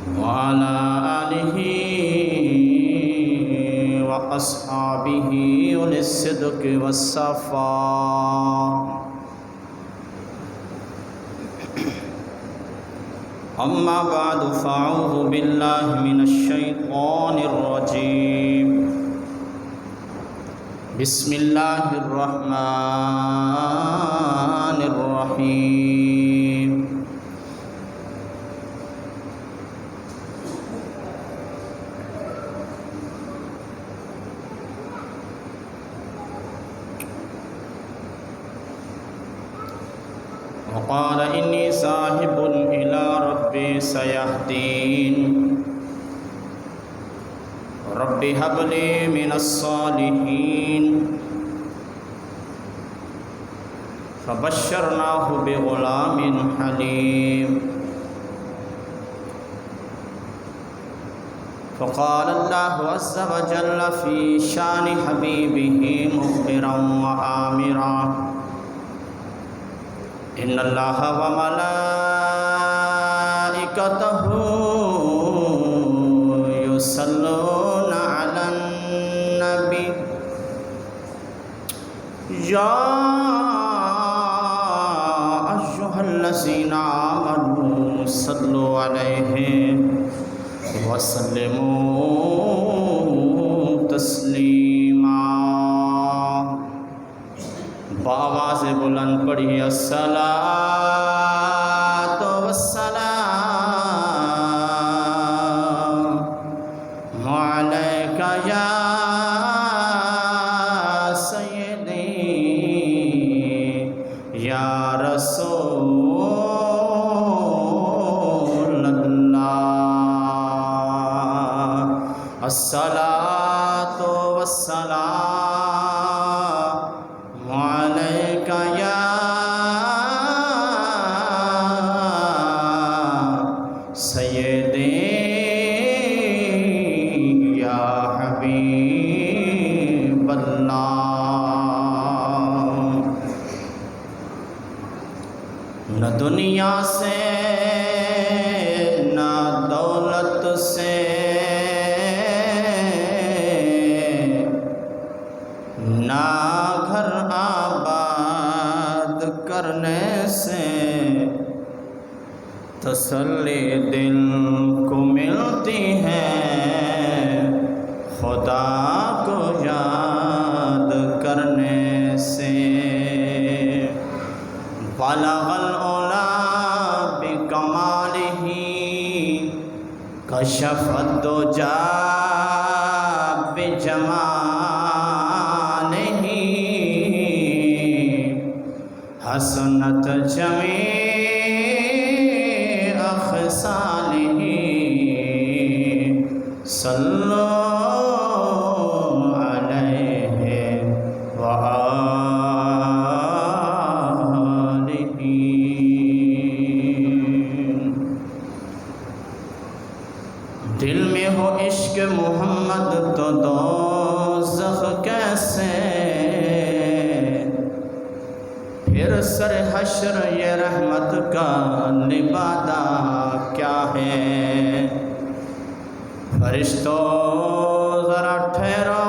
وعلى آله وأصحابه أولي الصدق والصفاء. أما بعد فأعوذ بالله من الشيطان الرجيم. بسم الله الرحمن الرحيم. وقال إني ذاهب إلى ربي سيهدين. رب هب لي من الصالحين. فبشرناه بغلام حليم. فقال الله عز وجل في شان حبيبه مخبرا وآمرا: إن الله وملائكته يصلون على النبي يا أيها الذين آمنوا صلوا عليه وسلموا تسلیما. بآواز بلند پڑھی الصلاۃ والسلام علیک یا سیدی یا رسول اللہ. الصلاۃ والسلام علیک یا سیدی یا حبیب اللہ. نہ دنیا سے نہ دولت سے نہ گھر آباد کرنے سے تسلی دل کو ملتی ہے، خدا کو یاد کرنے سے. بلغ العلا بکمالہ کشف الدجی بجمالہ حسنت جمیع خصالہ. صلو علیہ وآلہ. دل میں ہو عشق محمد تو دوزخ کیسے، پھر سر حشر یہ رحمت کا لبادہ کیا ہے. فرشتوں ذرا ٹھہرو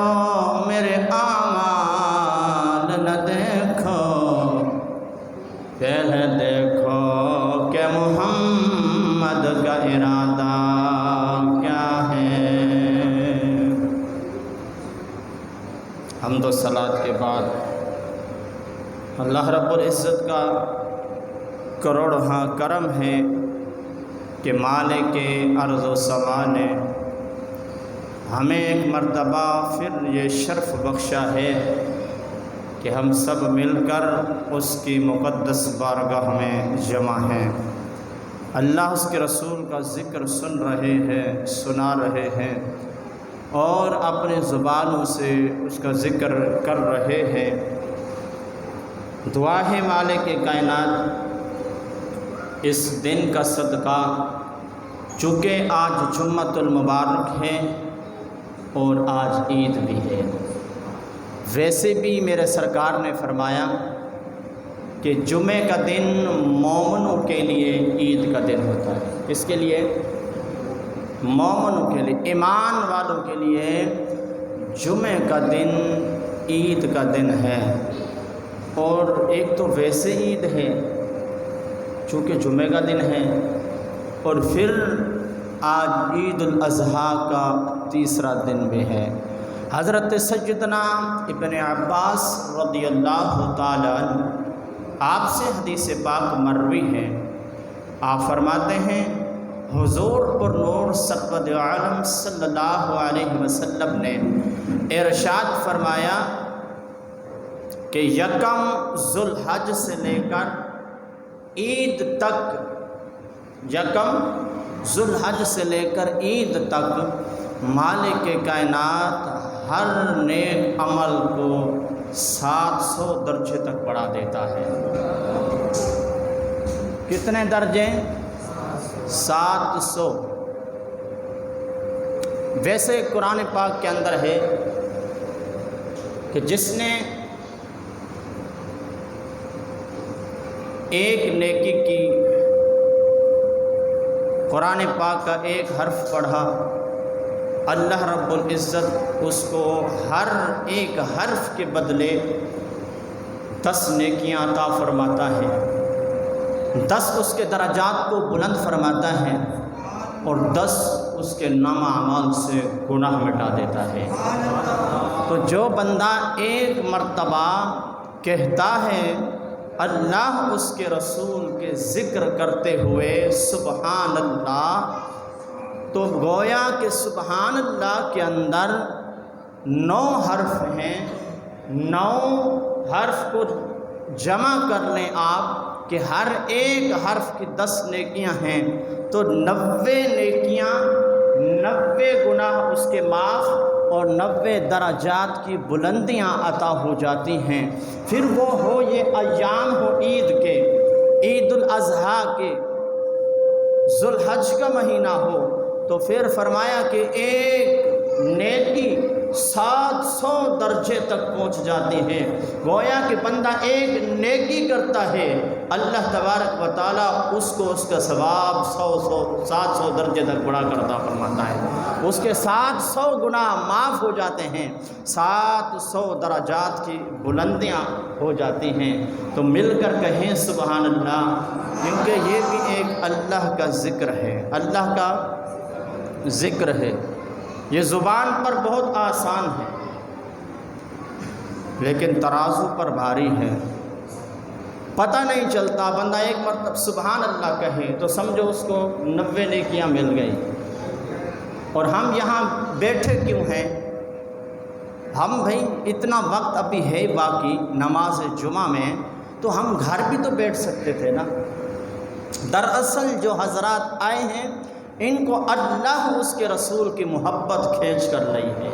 میرے اعمال نہ دیکھو، پہلے دیکھو کہ محمد کا ارادہ کیا ہے. حمد و صلات کے بعد اللہ رب العزت کا کروڑہا کرم ہے کہ مالک ارض و سما نے ہمیں ایک مرتبہ پھر یہ شرف بخشا ہے کہ ہم سب مل کر اس کی مقدس بارگاہ میں جمع ہیں. اللہ اس کے رسول کا ذکر سن رہے ہیں، سنا رہے ہیں، اور اپنے زبانوں سے اس کا ذکر کر رہے ہیں. دعا ہے مالک کائنات اس دن کا صدقہ، چونکہ آج جمعۃ المبارک ہے اور آج عید بھی ہے. ویسے بھی میرے سرکار نے فرمایا کہ جمعے کا دن مومنوں کے لیے عید کا دن ہوتا ہے. اس کے لیے مومنوں کے لیے، ایمان والوں کے لیے جمعہ کا دن عید کا دن ہے۔ اور ایک تو ویسے عید ہے چونکہ جمعہ کا دن ہے، اور پھر آج عید الاضحیٰ کا تیسرا دن بھی ہے۔ حضرت سیدنا ابن عباس رضی اللہ تعالی عنہ آپ سے حدیث پاک مروی ہے، آپ فرماتے ہیں حضور پر نور سرور عالم صلی اللہ علیہ وسلم نے ارشاد فرمایا کہ یکم ذوالحج سے لے کر عید تک، یکم ذوالحج سے لے کر عید تک مالک کائنات ہر نیک عمل کو 700 درجے تک بڑھا دیتا ہے۔ کتنے درجے؟ 700۔ ویسے قرآن پاک کے اندر ہے کہ جس نے ایک نیکی کی، قرآن پاک کا ایک حرف پڑھا، اللہ رب العزت اس کو ہر ایک حرف کے بدلے 10 نیکیاں عطا فرماتا ہے، 10 اس کے درجات کو بلند فرماتا ہے، اور 10 اس کے نامہ اعمال سے گناہ مٹا دیتا ہے۔ تو جو بندہ ایک مرتبہ کہتا ہے اللہ اس کے رسول کے ذکر کرتے ہوئے سبحان اللہ، تو گویا کہ سبحان اللہ کے اندر 9 حرف ہیں، 9 حرف کو جمع کر لیں آپ کہ ہر ایک حرف کی 10 نیکیاں ہیں، تو 90 نیکیاں، 90 گناہ اس کے معاف اور 90 درجات کی بلندیاں عطا ہو جاتی ہیں۔ پھر وہ ہو یہ ایام ہو عید کے، عید الاضحیٰ کے، ذوالحج کا مہینہ ہو، تو پھر فرمایا کہ ایک نیکی 700 درجے تک پہنچ جاتی ہے۔ گویا کہ بندہ ایک نیکی کرتا ہے، اللہ تبارک و تعالیٰ اس کو اس کا ثواب 700 درجے تک بڑا کرتا فرماتا ہے، اس کے 700 گناہ معاف ہو جاتے ہیں، 700 درجات کی بلندیاں ہو جاتی ہیں۔ تو مل کر کہیں سبحان اللہ، کیونکہ یہ بھی ایک اللہ کا ذکر ہے، اللہ کا ذکر ہے۔ یہ زبان پر بہت آسان ہے لیکن ترازو پر بھاری ہے، پتہ نہیں چلتا۔ بندہ ایک مرتبہ سبحان اللہ کہے تو سمجھو اس کو 90 نیکیاں مل گئی۔ اور ہم یہاں بیٹھے کیوں ہیں؟ ہم بھائی اتنا وقت ابھی ہے باقی نماز جمعہ میں، تو ہم گھر بھی تو بیٹھ سکتے تھے نا۔ دراصل جو حضرات آئے ہیں ان کو اللہ اس کے رسول کی محبت کھینچ کر رہی ہے۔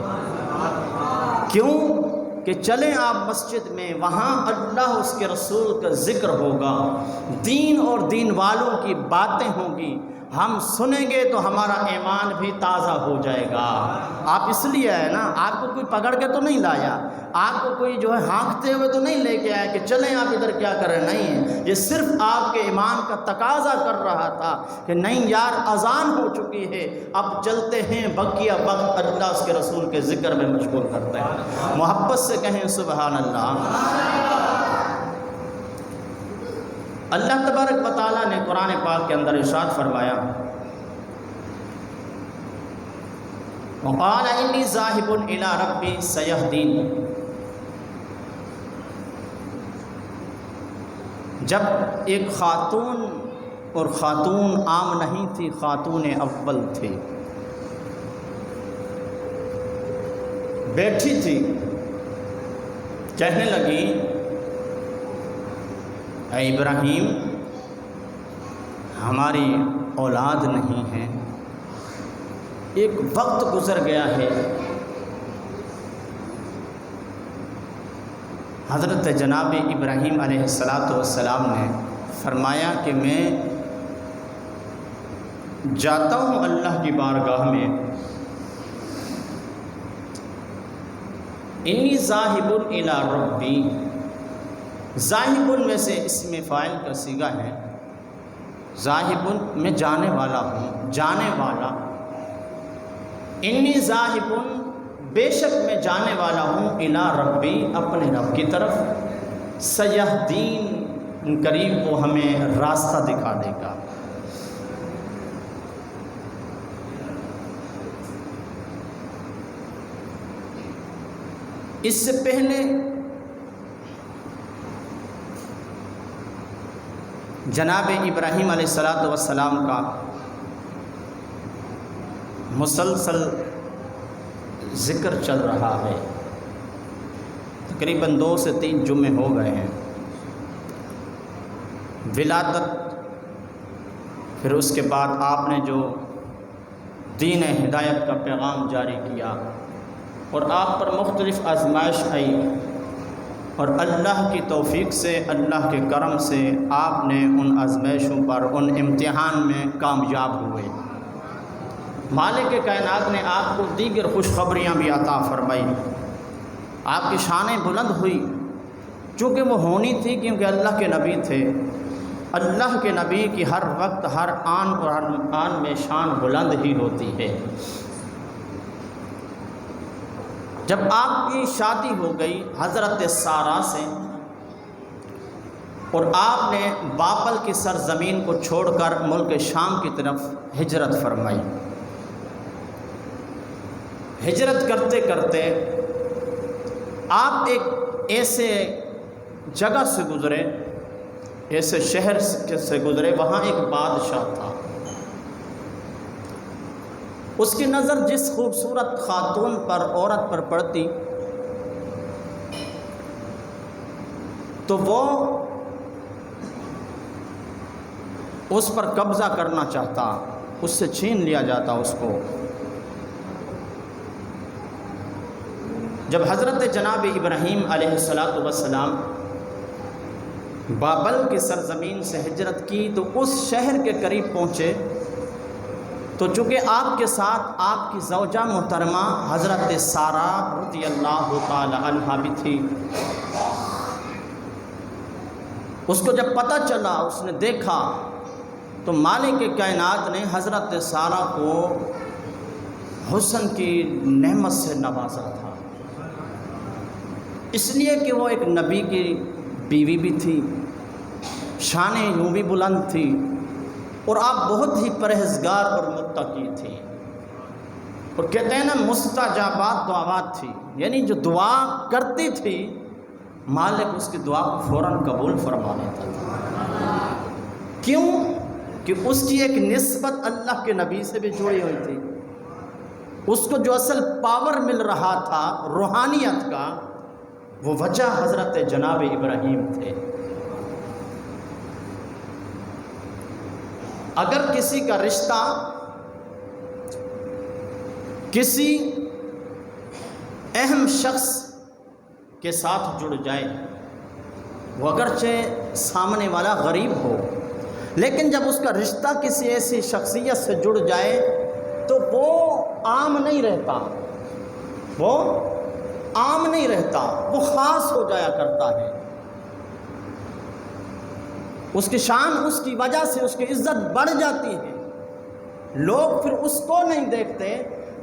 کیوں کہ چلیں آپ مسجد میں، وہاں اللہ اس کے رسول کا ذکر ہوگا، دین اور دین والوں کی باتیں ہوں گی، ہم سنیں گے تو ہمارا ایمان بھی تازہ ہو جائے گا۔ آپ اس لیے آئے نا، آپ کو کوئی پکڑ کے تو نہیں لایا، آپ کو کوئی جو ہے ہانکتے ہوئے تو نہیں لے کے آیا کہ چلیں آپ ادھر کیا کر رہے، نہیں، یہ صرف آپ کے ایمان کا تقاضا کر رہا تھا کہ نہیں یار اذان ہو چکی ہے، اب چلتے ہیں، بقیہ وقت اللہ اس کے رسول کے ذکر میں مشغول کرتے ہیں۔ محبت سے کہیں سبحان اللہ۔ اللہ تبارک و تعالیٰ نے قرآن پاک کے اندر ارشاد فرمایا، وَقَالَ إِنِّي ذَاهِبٌ إِلَىٰ رَبِّي سَيَهْدِينِ۔ جب ایک خاتون، اور خاتون عام نہیں تھی، خاتون اول تھی، بیٹھی تھی، کہنے لگی اے ابراہیم ہماری اولاد نہیں ہے، ایک وقت گزر گیا ہے۔ حضرت جناب ابراہیم علیہ السلام نے فرمایا کہ میں جاتا ہوں اللہ کی بارگاہ میں، انی ذاہب الی ربی، ذاہب میں سے اسم فاعل کا صیغہ ہے، ذاہب میں جانے والا ہوں، جانے والا، انی ذاہب، بے شک میں جانے والا ہوں، الی ربی، اپنے رب کی طرف، سیہدین، قریب وہ ہمیں راستہ دکھا دے گا۔ اس سے پہلے جناب ابراہیم علیہ السلام کا مسلسل ذکر چل رہا ہے، تقریباً 2 سے 3 جمعے ہو گئے ہیں۔ ولادت، پھر اس کے بعد آپ نے جو دین ہدایت کا پیغام جاری کیا اور آپ پر مختلف آزمائش آئی، اور اللہ کی توفیق سے، اللہ کے کرم سے آپ نے ان آزمائشوں پر، ان امتحان میں کامیاب ہوئے۔ مالک کائنات نے آپ کو دیگر خوشخبریاں بھی عطا فرمائی، آپ کی شانیں بلند ہوئی، چونکہ وہ ہونی تھی، کیونکہ اللہ کے نبی تھے۔ اللہ کے نبی کی ہر وقت، ہر آن اور ہر آن میں شان بلند ہی ہوتی ہے۔ جب آپ کی شادی ہو گئی حضرت سارہ سے، اور آپ نے بابل کی سرزمین کو چھوڑ کر ملک شام کی طرف ہجرت فرمائی، ہجرت کرتے کرتے آپ ایک ایسے جگہ سے گزرے، ایسے شہر سے گزرے، وہاں ایک بادشاہ تھا۔ اس کی نظر جس خوبصورت خاتون پر، عورت پر پڑتی تو وہ اس پر قبضہ کرنا چاہتا، اس سے چھین لیا جاتا اس کو۔ جب حضرت جناب ابراہیم علیہ السلام بابل کی سرزمین سے ہجرت کی تو اس شہر کے قریب پہنچے، تو چونکہ آپ کے ساتھ آپ کی زوجہ محترمہ حضرت سارہ رضی اللہ تعالی عنہا بھی تھی۔ اس کو جب پتہ چلا، اس نے دیکھا، تو مالک کائنات نے حضرت سارہ کو حسن کی نعمت سے نوازا تھا، اس لیے کہ وہ ایک نبی کی بیوی بھی تھی، شانیں یوں بھی بلند تھی، اور آپ بہت ہی پرہیزگار اور متقی تھی، اور کہتے ہیں نا مستجابات دعوات تھی، یعنی جو دعا کرتی تھی مالک اس کی دعا کو فوراً قبول فرما لیتا تھا۔ کیوں؟ کہ اس کی ایک نسبت اللہ کے نبی سے بھی جڑی ہوئی تھی، اس کو جو اصل پاور مل رہا تھا روحانیت کا، وہ وجہ حضرت جناب ابراہیم تھے۔ اگر کسی کا رشتہ کسی اہم شخص کے ساتھ جڑ جائے، وہ اگرچہ سامنے والا غریب ہو، لیکن جب اس کا رشتہ کسی ایسی شخصیت سے جڑ جائے تو وہ عام نہیں رہتا، وہ عام نہیں رہتا، وہ خاص ہو جایا کرتا ہے۔ اس کی شان، اس کی وجہ سے اس کی عزت بڑھ جاتی ہے۔ لوگ پھر اس کو نہیں دیکھتے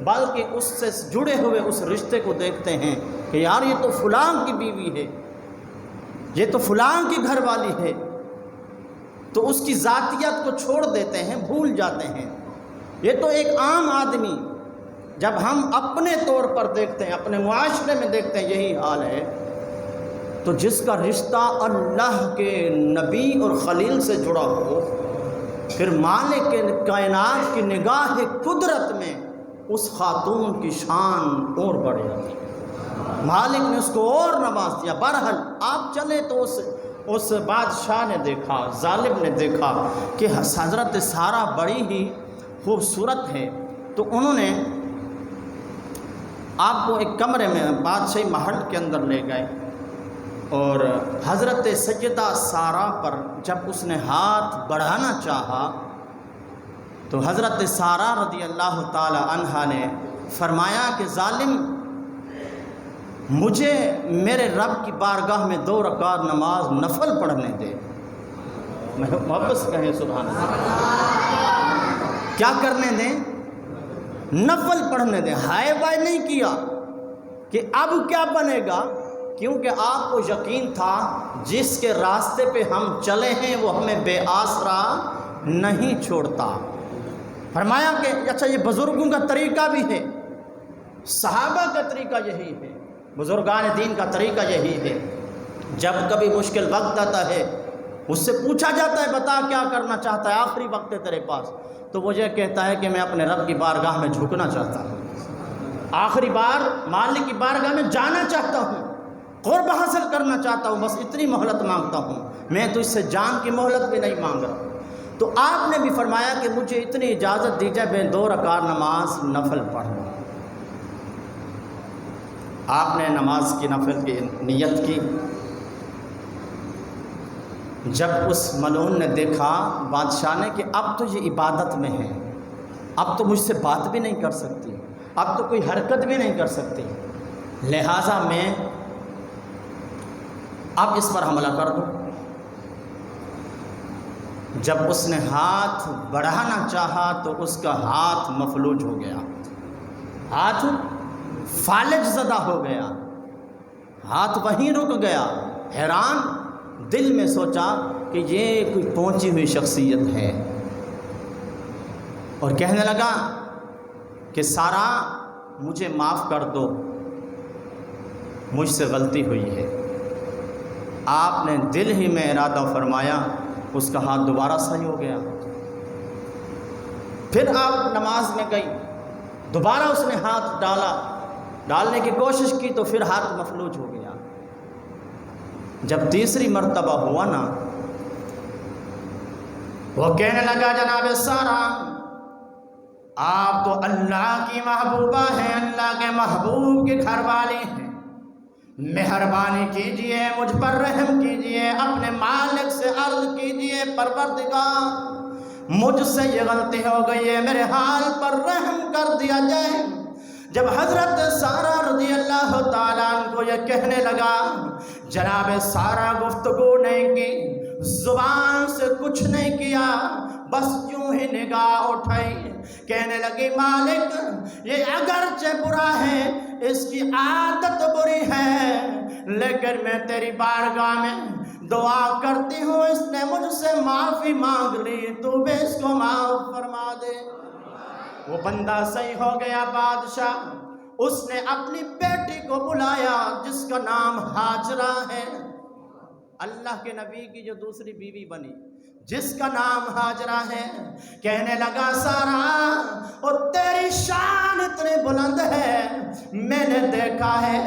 بلکہ اس سے جڑے ہوئے اس رشتے کو دیکھتے ہیں کہ یار یہ تو فلاں کی بیوی ہے، یہ تو فلاں کی گھر والی ہے، تو اس کی ذاتیت کو چھوڑ دیتے ہیں، بھول جاتے ہیں۔ یہ تو ایک عام آدمی، جب ہم اپنے طور پر دیکھتے ہیں، اپنے معاشرے میں دیکھتے ہیں یہی حال ہے، تو جس کا رشتہ اللہ کے نبی اور خلیل سے جڑا ہو، پھر مالک کائنات کی نگاہ قدرت میں اس خاتون کی شان اور بڑھ جاتی ہے۔ مالک نے اس کو اور نواز دیا۔ بہرحال آپ چلے تو اس بادشاہ نے دیکھا، ظالم نے دیکھا کہ حضرت سارہ بڑی ہی خوبصورت ہے، تو انہوں نے آپ کو ایک کمرے میں بادشاہی محل کے اندر لے گئے، اور حضرت سیدہ سارہ پر جب اس نے ہاتھ بڑھانا چاہا تو حضرت سارہ رضی اللہ تعالی عنہا نے فرمایا کہ ظالم، مجھے میرے رب کی بارگاہ میں 2 رکعت نماز نفل پڑھنے دے۔ محبت سے کہیں سبحان اللہ۔ کیا کرنے دیں؟ نفل پڑھنے دیں۔ ہائے بائے نہیں کیا کہ اب کیا بنے گا، کیونکہ آپ کو یقین تھا جس کے راستے پہ ہم چلے ہیں وہ ہمیں بے آسرا نہیں چھوڑتا۔ فرمایا کہ اچھا یہ بزرگوں کا طریقہ بھی ہے، صحابہ کا طریقہ یہی ہے، بزرگان دین کا طریقہ یہی ہے۔ جب کبھی مشکل وقت آتا ہے اس سے پوچھا جاتا ہے بتا کیا کرنا چاہتا ہے، آخری وقت ہے تیرے پاس، تو وہ یہ کہتا ہے کہ میں اپنے رب کی بارگاہ میں جھکنا چاہتا ہوں، آخری بار مالک کی بارگاہ میں جانا چاہتا ہوں، قرب حاصل کرنا چاہتا ہوں، بس اتنی مہلت مانگتا ہوں، میں تو اس سے جان کی مہلت بھی نہیں مانگ رہا۔ تو آپ نے بھی فرمایا کہ مجھے اتنی اجازت دی جائے میں 2 رکعت نماز نفل پڑھ لوں۔ آپ نے نماز کی نفل کی نیت کی۔ جب اس ملعون نے دیکھا بادشاہ نے کہ اب تو یہ عبادت میں ہے، اب تو مجھ سے بات بھی نہیں کر سکتی، اب تو کوئی حرکت بھی نہیں کر سکتی، لہٰذا میں اب اس پر حملہ کر دوں۔ جب اس نے ہاتھ بڑھانا چاہا تو اس کا ہاتھ مفلوج ہو گیا، ہاتھ فالج زدہ ہو گیا، ہاتھ وہیں رک گیا۔ حیران دل میں سوچا کہ یہ کوئی پہنچی ہوئی شخصیت ہے، اور کہنے لگا کہ سارا مجھے معاف کر دو، مجھ سے غلطی ہوئی ہے۔ آپ نے دل ہی میں ارادہ فرمایا، اس کا ہاتھ دوبارہ صحیح ہو گیا۔ پھر آپ نماز میں گئی، دوبارہ اس نے ہاتھ ڈالنے کی کوشش کی تو پھر ہاتھ مفلوج ہو گیا۔ جب تیسری مرتبہ ہوا نا، وہ کہنے لگا جناب سارا آپ تو اللہ کی محبوبہ ہیں، اللہ کے محبوب کے گھر والی ہیں، مہربانی کیجئے، مجھ پر رحم کیجئے، اپنے مالک سے عرض کیجئے پروردگار مجھ سے یہ غلطی ہو گئی ہے، میرے حال پر رحم کر دیا جائے۔ جب حضرت سارہ رضی اللہ تعالیٰ عنہ کو یہ کہنے لگا، جناب سارہ گفتگو نہیں کی، زبان سے کچھ نہیں کیا، بس یوں ہی نگاہ اٹھائی، کہنے لگی مالک یہ اگرچہ برا ہے، اس کی عادت بری ہے، لیکن میں تیری بارگاہ میں دعا کرتی ہوں، اس نے مجھ سے معافی مانگ لی، تو بھی اس کو معاف فرما دے۔ وہ بندہ صحیح ہو گیا۔ بادشاہ اس نے اپنی بیٹی کو بلایا جس کا نام ہاجرہ ہے، اللہ کے نبی کی جو دوسری بیوی بنی، جس کا نام ہاجرہ ہے۔ کہنے لگا سارا اور تیری شان اتنی بلند ہے، میں نے دیکھا ہے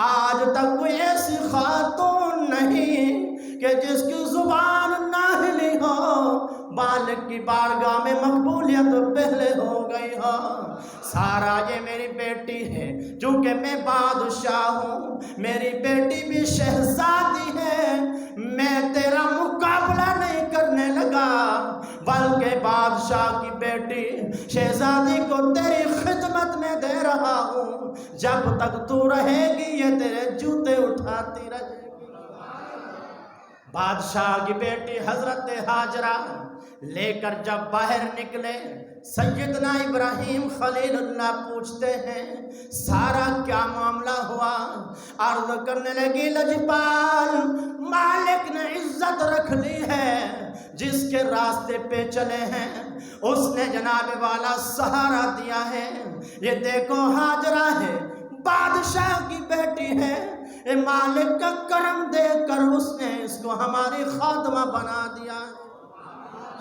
آج تک کوئی ایسی خاتون نہیں کہ جس کی زبان نہ ہلی ہو، مالک کی بارگاہ میں مقبولیت پہلے ہو گئی ہو۔ سارا یہ میری بیٹی ہے، چونکہ میں بادشاہ ہوں، میری بیٹی بھی شہزادی ہے، میں تیرا مقابلہ نہیں کرنے لگا، بلکہ بادشاہ کی بیٹی شہزادی کو تیری خدمت میں دے رہا ہوں، جب تک تو رہے گی یہ تیرے جوتے اٹھاتی رہے گی۔ بادشاہ کی بیٹی حضرت ہاجرہ لے کر جب باہر نکلے، سیدنا ابراہیم خلیل اللہ پوچھتے ہیں سارا کیا معاملہ ہوا؟ عرض کرنے لگی لجپال مالک نے عزت رکھ لی ہے، جس کے راستے پہ چلے ہیں اس نے جناب والا سہارا دیا ہے، یہ دیکھو ہاجرہ ہے، بادشاہ کی بیٹی ہے، مالک کا کرم دیکھ کر اس نے اس کو ہماری خادمہ بنا دیا ہے۔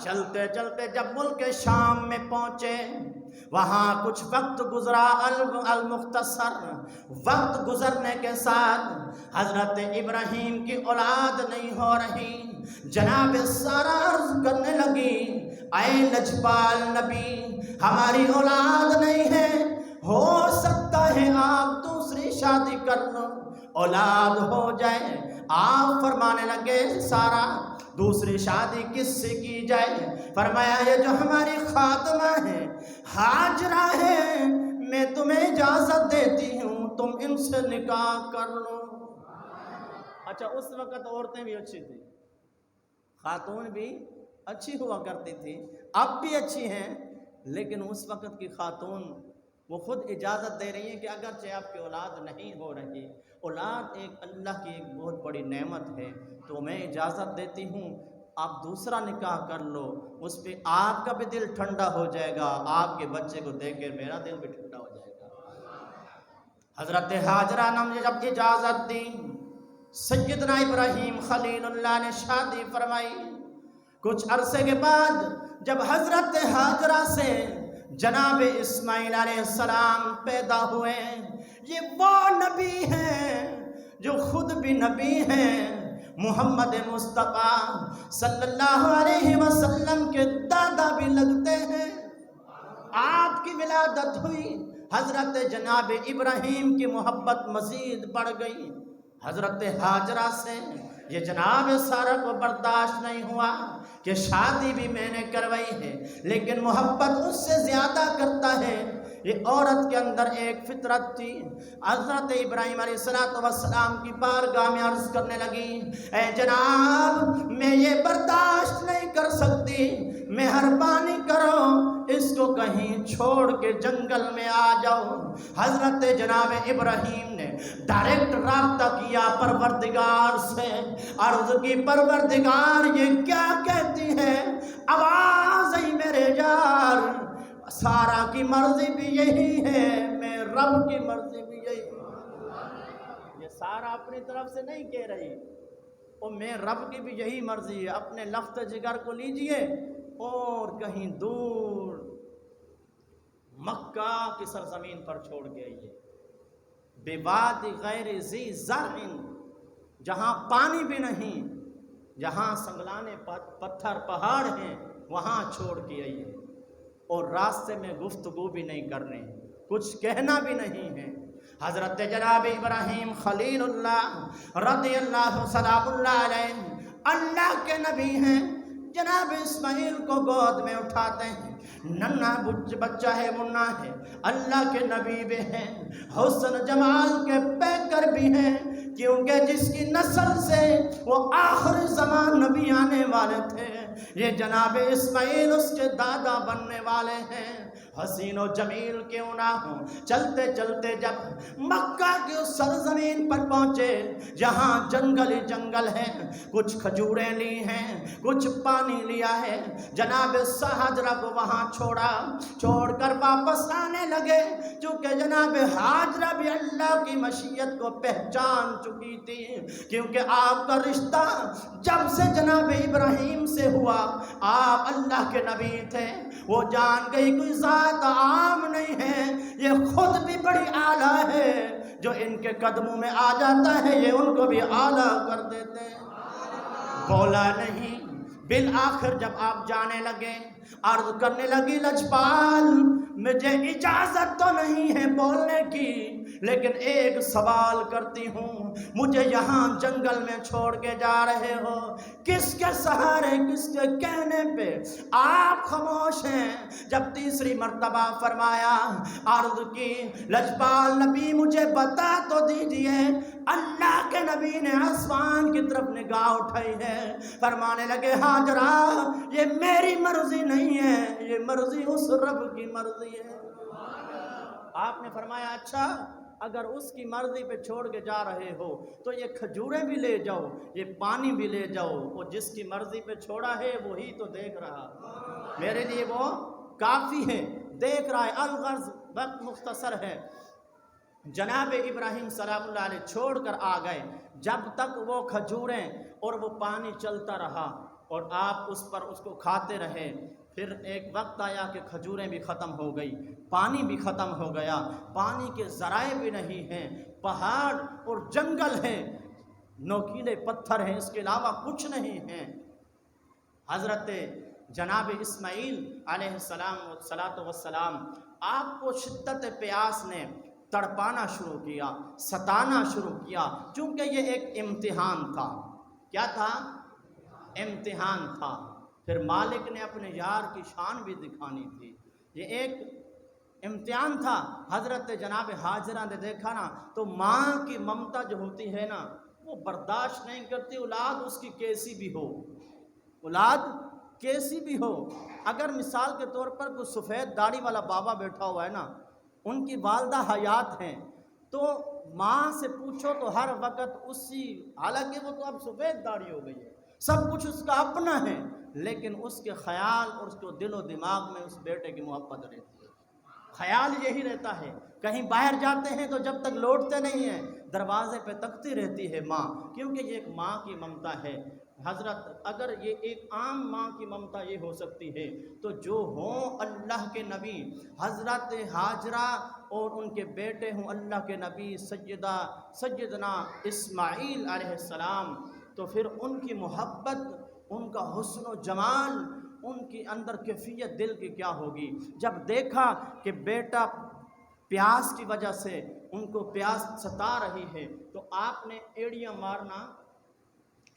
چلتے چلتے جب ملک شام میں پہنچے، وہاں کچھ وقت گزرا، المختصر وقت گزرنے کے ساتھ حضرت ابراہیم کی اولاد نہیں ہو رہی۔ جناب سارہ عرض کرنے لگی اے لجپال نبی ہماری اولاد نہیں ہے، ہو سکتا ہے آپ دوسری شادی کر لو، اولاد ہو جائے۔ آپ فرمانے لگے سارا دوسری شادی کس سے کی جائے؟ فرمایا یہ جو ہماری خاتمہ ہے ہاجرہ ہے، میں تمہیں اجازت دیتی ہوں تم ان سے نکاح کر لو۔ اچھا اس وقت عورتیں بھی اچھی تھیں، خاتون بھی اچھی ہوا کرتی تھی، اب بھی اچھی ہیں، لیکن اس وقت کی خاتون وہ خود اجازت دے رہی ہیں کہ اگرچہ آپ کی اولاد نہیں ہو رہی، اولاد ایک اللہ کی ایک بہت بڑی نعمت ہے، تو میں اجازت دیتی ہوں آپ دوسرا نکاح کر لو، اس پہ آپ کا بھی دل ٹھنڈا ہو جائے گا، آپ کے بچے کو دیکھ کے میرا دل بھی ٹھنڈا ہو جائے گا۔ حضرت حاجرہ نے جب اجازت دی، سیدنا ابراہیم خلیل اللہ نے شادی فرمائی۔ کچھ عرصے کے بعد جب حضرت حاجرہ سے جناب اسماعیل علیہ السلام پیدا ہوئے، یہ وہ نبی ہیں جو خود بھی نبی ہیں، محمد مصطفیٰ صلی اللہ علیہ وسلم کے دادا بھی لگتے ہیں۔ آپ کی ولادت ہوئی، حضرت جناب ابراہیم کی محبت مزید بڑھ گئی۔ حضرت حاجرہ سے یہ جناب سارہ کو برداشت نہیں ہوا کہ شادی بھی میں نے کروائی ہے لیکن محبت اس سے زیادہ کرتا ہے۔ یہ عورت کے اندر ایک فطرت تھی۔ حضرت ابراہیم علیہ السلام کی بارگاہ میں عرض کرنے لگی، اے جناب میں یہ برداشت نہیں کر سکتی، مہربانی کرو اس کو کہیں چھوڑ کے جنگل میں آ جاؤ۔ حضرت جناب ابراہیم نے ڈائریکٹ رابطہ کیا پروردگار سے، عرض کی پروردگار یہ کیا کہتی ہے؟ آواز آئی میرے یار، سارا کی مرضی بھی یہی ہے، میں رب کی مرضی بھی یہی ہے۔ یہ سارا اپنی طرف سے نہیں کہہ رہی، اور میں رب کی بھی یہی مرضی ہے۔ اپنے لخت جگر کو لیجئے اور کہیں دور مکہ کی سرزمین پر چھوڑ کے آئیے، بواد غیر ذی زرع، جہاں پانی بھی نہیں، جہاں سنگلانے پتھر پہاڑ ہیں، وہاں چھوڑ کے آئیے، اور راستے میں گفتگو بھی نہیں کرنے، کچھ کہنا بھی نہیں ہے۔ حضرت جناب ابراہیم خلیل اللہ رضی اللہ سلام اللہ علیہ اللہ کے نبی ہیں، جناب اسماعیل کو گود میں اٹھاتے ہیں، ننھا بچہ ہے، منا ہے، اللہ کے نبی بھی ہیں، حسن جمال کے پیکر بھی ہیں، کیونکہ جس کی نسل سے وہ آخر زمان نبی آنے والے تھے، یہ جناب اسماعیل اس کے دادا بننے والے ہیں۔ حسین و جمیل کیوں نہ ہوں، چلتے چلتے جب مکہ کی اس سرزمین پر پہنچے جہاں جنگل ہی جنگل ہے، کچھ کھجوریں لی ہیں، کچھ پانی لیا ہے، جناب حاجرہ کو وہاں چھوڑ کر واپس آنے لگے، چونکہ جناب حاجرہ بھی اللہ کی مشیت کو پہچان چکی تھی، کیونکہ آپ کا رشتہ جب سے جناب ابراہیم سے ہوا، آپ اللہ کے نبی تھے، وہ جان گئی کوئی ذات عام نہیں ہے، یہ خود بھی بڑی اعلیٰ ہے، جو ان کے قدموں میں آ جاتا ہے یہ ان کو بھی اعلیٰ کر دیتے ہیں۔ بولا نہیں، بالآخر جب آپ جانے لگے، عرض کرنے لگی، لجپال مجھے اجازت تو نہیں ہے بولنے کی، لیکن ایک سوال کرتی ہوں، مجھے یہاں جنگل میں چھوڑ کے جا رہے ہو، کس کے سہارے، کس کے کہنے پہ آپ خاموش ہیں؟ جب تیسری مرتبہ فرمایا، عرض کی، لجپال نبی مجھے بتا تو دیجئے۔ اللہ کے نبی نے آسمان کی طرف نگاہ اٹھائی ہے، فرمانے لگے، حاجرہ یہ میری مرضی نہیں ہے، یہ مرضی اس رب کی مرضی ہے۔ آپ نے فرمایا، اچھا اگر اس کی مرضی پہ چھوڑ کے جا رہے ہو تو یہ کھجوریں بھی لے جاؤ، یہ پانی بھی لے جاؤ، وہ جس کی مرضی پہ چھوڑا ہے وہی تو دیکھ رہا، میرے لیے وہ کافی ہے، دیکھ رہا ہے۔ الغرض وقت مختصر ہے، جناب ابراہیم سلام اللہ علیہ چھوڑ کر آ گئے، جب تک وہ کھجوریں اور وہ پانی چلتا رہا اور آپ اس کو کھاتے رہے، پھر ایک وقت آیا کہ کھجوریں بھی ختم ہو گئی، پانی بھی ختم ہو گیا، پانی کے ذرائع بھی نہیں ہیں، پہاڑ اور جنگل ہیں، نوکیلے پتھر ہیں، اس کے علاوہ کچھ نہیں ہیں۔ حضرت جناب اسماعیل علیہ السلام آپ کو شدت پیاس نے تڑپانا شروع کیا، ستانا شروع کیا، چونکہ یہ ایک امتحان تھا۔ کیا تھا؟ امتحان تھا۔ پھر مالک نے اپنے یار کی شان بھی دکھانی تھی، یہ ایک امتحان تھا۔ حضرت جناب حاجرہ نے دیکھا نا تو ماں کی ممتا جو ہوتی ہے نا وہ برداشت نہیں کرتی، اولاد اس کی کیسی بھی ہو، اولاد کیسی بھی ہو، اگر مثال کے طور پر کوئی سفید داڑھی والا بابا بیٹھا ہوا ہے نا ان کی والدہ حیات ہیں، تو ماں سے پوچھو تو ہر وقت اسی، حالانکہ وہ تو اب سفید داڑھی ہو گئی ہے، سب کچھ اس کا اپنا ہے، لیکن اس کے خیال اور اس کے دل و دماغ میں اس بیٹے کی محبت رہتی ہے، خیال یہی رہتا ہے۔ کہیں باہر جاتے ہیں تو جب تک لوٹتے نہیں ہیں دروازے پہ تکتی رہتی ہے ماں، کیونکہ یہ ایک ماں کی ممتا ہے۔ حضرت اگر یہ ایک عام ماں کی ممتا یہ ہو سکتی ہے تو جو ہوں اللہ کے نبی حضرت ہاجرہ اور ان کے بیٹے ہوں اللہ کے نبی سیدنا اسماعیل علیہ السلام، تو پھر ان کی محبت، ان کا حسن و جمال، ان کی اندر کیفیت دل کی کیا ہوگی جب دیکھا کہ بیٹا پیاس کی وجہ سے ان کو پیاس ستا رہی ہے، تو آپ نے ایڑیاں مارنا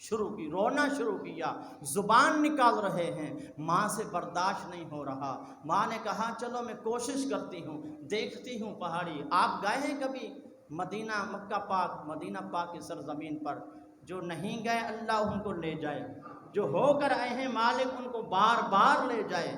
شروع کی، رونا شروع کیا، زبان نکال رہے ہیں، ماں سے برداشت نہیں ہو رہا۔ ماں نے کہا چلو میں کوشش کرتی ہوں، دیکھتی ہوں پہاڑی۔ آپ گئے ہیں کبھی مدینہ، مکہ پاک، مدینہ پاک کی سرزمین پر؟ جو نہیں گئے اللہ ان کو لے جائے، جو ہو کر آئے ہیں مالک ان کو بار بار لے جائے۔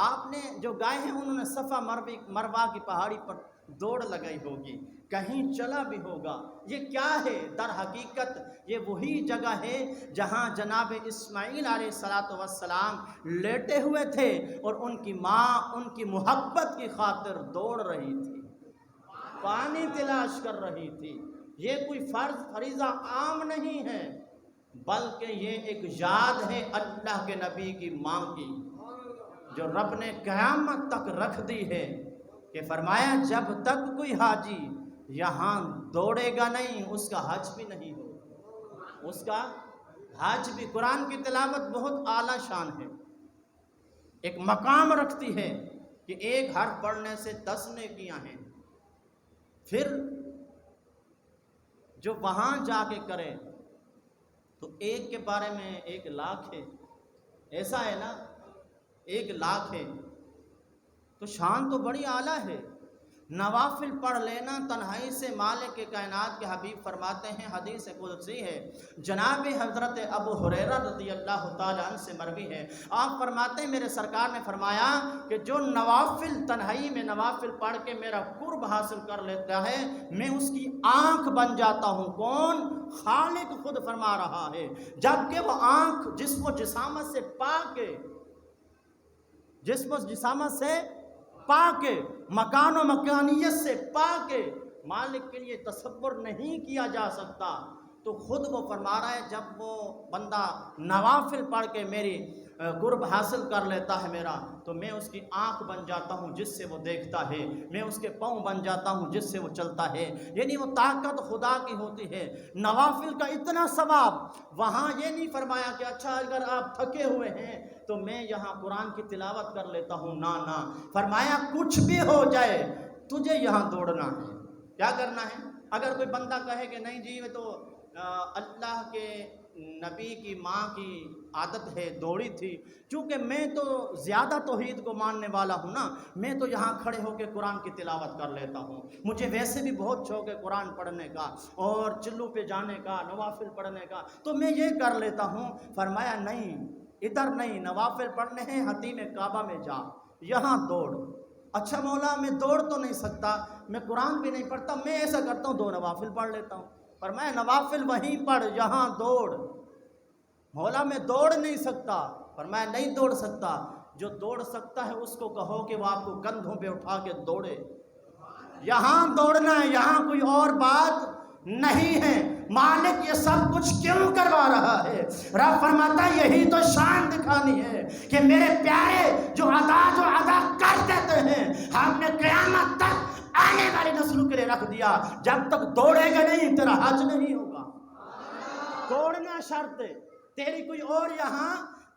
آپ نے جو گائے ہیں انہوں نے صفا مروہ کی پہاڑی پر دوڑ لگائی ہوگی، کہیں چلا بھی ہوگا۔ یہ کیا ہے؟ در حقیقت یہ وہی جگہ ہے جہاں جناب اسماعیل علیہ السلام لیٹے ہوئے تھے اور ان کی ماں ان کی محبت کی خاطر دوڑ رہی تھی، پانی تلاش کر رہی تھی۔ یہ کوئی فریضہ عام نہیں ہے، بلکہ یہ ایک یاد ہے اللہ کے نبی کی ماں کی، جو رب نے قیامت تک رکھ دی ہے، کہ فرمایا جب تک کوئی حاجی یہاں دوڑے گا نہیں اس کا حج بھی نہیں ہوگا، اس کا حج بھی۔ قرآن کی تلاوت بہت اعلیٰ شان ہے، ایک مقام رکھتی ہے کہ ایک حرف پڑھنے سے 10 نیکیاں ہیں، پھر جو وہاں جا کے کرے تو ایک کے بارے میں 1 لاکھ ہے، ایسا ہے نا، 1 لاکھ ہے، تو شان تو بڑی اعلیٰ ہے۔ نوافل پڑھ لینا تنہائی سے، مالک کے کائنات کے حبیب فرماتے ہیں، حدیث قدسی ہے، جناب حضرت ابو ہریرہ رضی اللہ تعالیٰ عنہ سے مروی ہے، آپ فرماتے ہیں میرے سرکار نے فرمایا کہ جو نوافل تنہائی میں نوافل پڑھ کے میرا قرب حاصل کر لیتا ہے، میں اس کی آنکھ بن جاتا ہوں۔ کون؟ خالق خود فرما رہا ہے، جبکہ وہ آنکھ جسم و جسامت سے پاک ہے، جسم و جسامت سے پاک ہے، مکان و مکانیت سے پاک ہے، مالک کے لیے تصور نہیں کیا جا سکتا۔ تو خود وہ فرما رہا ہے جب وہ بندہ نوافل پڑھ کے میری قرب حاصل کر لیتا ہے میرا، تو میں اس کی آنکھ بن جاتا ہوں جس سے وہ دیکھتا ہے، میں اس کے پاؤں بن جاتا ہوں جس سے وہ چلتا ہے، یعنی وہ طاقت خدا کی ہوتی ہے۔ نوافل کا اتنا ثواب، وہاں یہ نہیں فرمایا کہ اچھا اگر آپ تھکے ہوئے ہیں تو میں یہاں قرآن کی تلاوت کر لیتا ہوں، نہ، فرمایا کچھ بھی ہو جائے تجھے یہاں دوڑنا ہے۔ کیا کرنا ہے؟ اگر کوئی بندہ کہے کہ نہیں جی میں تو اللہ کے نبی کی ماں کی عادت ہے، دوڑی تھی، چونکہ میں تو زیادہ توحید کو ماننے والا ہوں نا، میں تو یہاں کھڑے ہو کے قرآن کی تلاوت کر لیتا ہوں، مجھے ویسے بھی بہت شوق ہے قرآن پڑھنے کا اور چلو پہ جانے کا، نوافل پڑھنے کا، تو میں یہ کر لیتا ہوں۔ فرمایا نہیں، ادھر نہیں، نوافل پڑھنے ہیں حتیم کعبہ میں جا، یہاں دوڑ۔ اچھا مولا میں دوڑ تو نہیں سکتا، میں قرآن بھی نہیں پڑھتا، میں ایسا کرتا ہوں 2 نوافل پڑھ لیتا ہوں۔ فرمایا نوافل وہیں پڑھ، یہاں دوڑ۔ مولا میں دوڑ نہیں سکتا، فرمایا نہیں دوڑ سکتا، جو دوڑ سکتا ہے اس کو کہو کہ وہ آپ کو کندھوں پہ اٹھا کے دوڑے۔ یہاں دوڑنا ہے، یہاں کوئی اور بات نہیں ہے۔ مالک یہ سب کچھ کیوں کروا رہا ہے؟ رب فرماتا ہے یہی تو شان دکھانی ہے کہ میرے پیارے جو ادا کر دیتے ہیں، ہم نے قیامت تک آنے والی نسلوں کے لیے رکھ دیا۔ جب تک دوڑے گا نہیں تیرا حج نہیں ہوگا۔ دوڑنا شرط ہے، تیری کوئی اور یہاں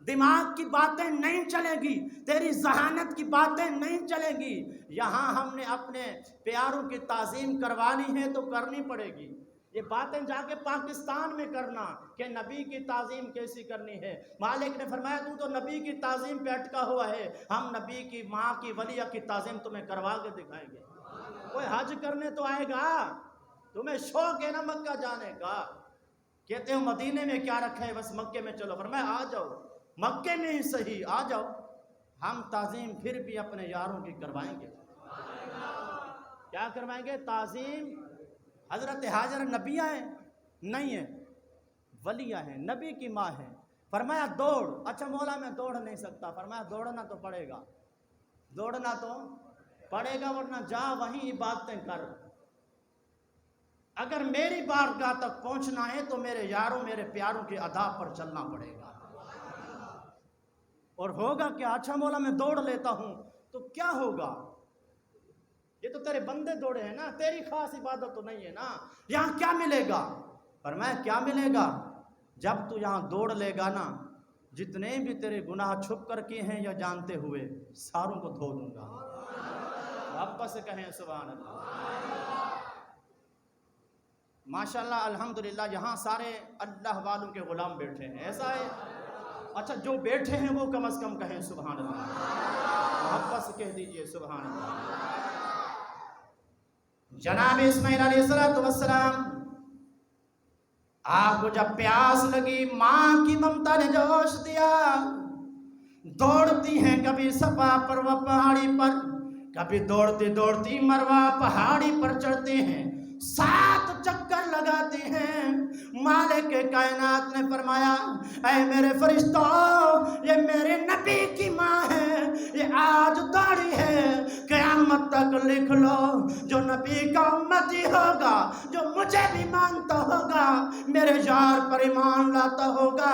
دماغ کی باتیں نہیں چلے گی، تیری ذہانت کی باتیں نہیں چلے گی۔ یہاں ہم نے اپنے پیاروں کی تعظیم کروانی ہے تو کرنی پڑے گی۔ یہ باتیں جا کے پاکستان میں کرنا کہ نبی کی تعظیم کیسی کرنی ہے، مالک نے فرمایا تو نبی کی تعظیم پہ اٹکا ہوا ہے، ہم نبی کی ماں کی ولیہ کی تعظیم تمہیں کروا کے دکھائیں گے۔ کوئی حج کرنے تو آئے گا، تمہیں شوق ہے نا مکہ جانے کا، کہتے ہو مدینے میں کیا رکھا ہے بس مکے میں چلو، فرمایا آ جاؤ، مکے میں ہی صحیح آ جاؤ، ہم تعظیم پھر بھی اپنے یاروں کی کروائیں گے۔ کیا کروائیں گے؟ تعظیم۔ حضرت حاجر نبیہ ہیں؟ نہیں ہیں، ولیہ ہیں، نبی کی ماں ہیں۔ فرمایا دوڑ۔ اچھا مولا میں دوڑ نہیں سکتا۔ فرمایا دوڑنا تو پڑے گا، دوڑنا تو پڑے گا، ورنہ جا وہیں عبادتیں کر۔ اگر میری بارگاہ تک پہنچنا ہے تو میرے یاروں میرے پیاروں کی ادا پر چلنا پڑے گا۔ اور ہوگا کیا؟ اچھا مولا میں دوڑ لیتا ہوں تو کیا ہوگا؟ یہ تو تیرے بندے دوڑے ہیں نا، تیری خاص عبادت تو نہیں ہے نا، یہاں کیا ملے گا؟ فرمایا کیا ملے گا؟ جب تو یہاں دوڑ لے گا نا، جتنے بھی تیرے گناہ چھپ کر کیے ہیں یا جانتے ہوئے، ساروں کو دھو دوں گا۔ واپس سے کہیں سبحان اللہ۔ ماشاءاللہ الحمدللہ یہاں سارے اللہ والوں کے غلام بیٹھے ہیں، ایسا ہے؟ اچھا جو بیٹھے ہیں وہ کم از کم کہیں سبحان اللہ، محبت سے کہہ دیجئے سبحان اللہ۔ جناب اسماعیل علیہ السلام، آپ کو جب پیاس لگی، ماں کی ممتا نے جوش دیا، دوڑتی ہیں کبھی صفا پر و پہاڑی پر، کبھی دوڑتی دوڑتی مروہ پہاڑی پر چڑھتے ہیں، 7 چکر لگاتے ہیں۔ مالک کائنات نے فرمایا اے میرے فرشتوں، یہ میرے نبی کی ماں ہے، یہ آج دوڑی ہے، قیامت تک لکھ لو جو نبی کا امتی ہوگا، جو مجھے بھی مانتا ہوگا، میرے یار پر ایمان لاتا ہوگا،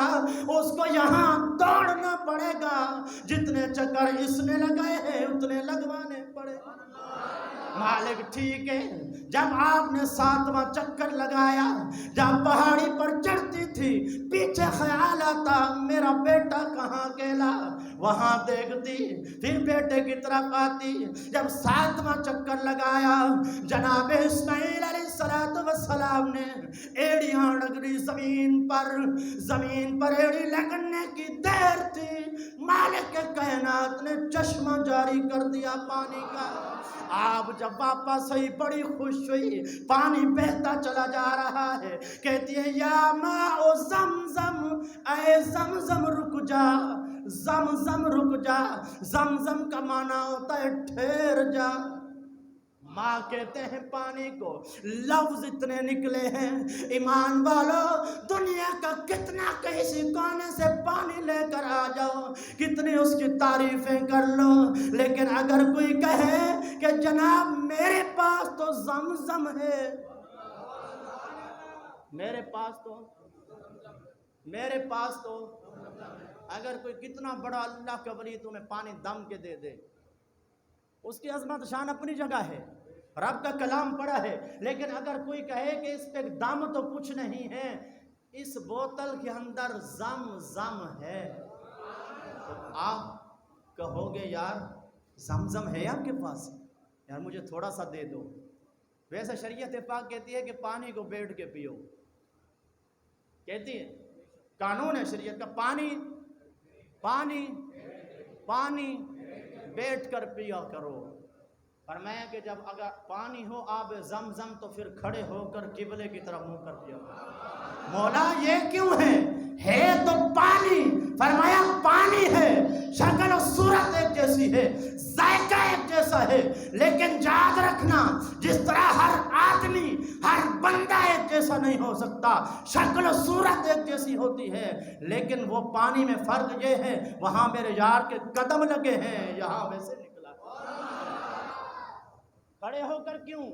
اس کو یہاں دوڑنا پڑے گا، جتنے چکر اس نے لگائے ہیں اتنے لگوانے پڑے۔ مالک ٹھیک ہے۔ جب آپ نے 7واں چکر لگایا، جب پہاڑی پر چڑھتی تھی، پیچھے خیال آتا میرا بیٹا کہاں گیا، وہاں دیکھتی، پھر بیٹے کی طرف آتی۔ جب 7واں چکر لگایا، جناب اسماعیل علیہ السلام نے ایڑیاں رگڑی زمین پر ایڑی لگنے کی دیر تھی، مالک کائنات نے چشمہ جاری کر دیا پانی کا۔ آپ جب واپس ہوئی بڑی خوش ہوئی، پانی بہتا چلا جا رہا ہے، کہتی ہے یا ماء زمزم، اے زمزم رک جا، زمزم رک جا۔ زمزم کا معنی ہوتا ہے ٹھہر جا۔ ماں کہتے ہیں پانی کو، لفظ اتنے نکلے ہیں ایمان والو، دنیا کا کتنا کسی کونے سے پانی لے کر آ جاؤ، کتنی اس کی تعریفیں کر لو، لیکن اگر کوئی کہے کہ جناب میرے پاس تو زمزم ہے، میرے پاس تو اگر کوئی کتنا بڑا اللہ کا ولی تمہیں پانی دم کے دے دے، اس کی عظمت شان اپنی جگہ ہے، رب کا کلام پڑا ہے، لیکن اگر کوئی کہے کہ اس پہ دم تو کچھ نہیں ہے، اس بوتل کے اندر زم ہے، تو آپ کہو گے یار زمزم ہے آپ کے پاس، یار مجھے تھوڑا سا دے دو۔ ویسے شریعت پاک کہتی ہے کہ پانی کو بیٹھ کے پیو، کہتی ہے، قانون ہے شریعت کا، پانی بیٹھ کر پیا کرو۔ فرمایا کہ جب اگر پانی ہو آب زمزم تو پھر کھڑے ہو کر قبلے کی طرف منہ کر پیا کرو۔ مولا یہ کیوں ہے تو پانی، فرمایا پانی ہے، شکل و صورت ایک جیسی ہے، ذائقہ ایک جیسا ہے، لیکن یاد رکھنا جس طرح ہر آدمی ہر بندہ ایک جیسا نہیں ہو سکتا، شکل و صورت ایک جیسی ہوتی ہے، لیکن وہ پانی میں فرق یہ ہے وہاں میرے یار کے قدم لگے ہیں، یہاں ویسے نکلا۔ کھڑے ہو کر کیوں؟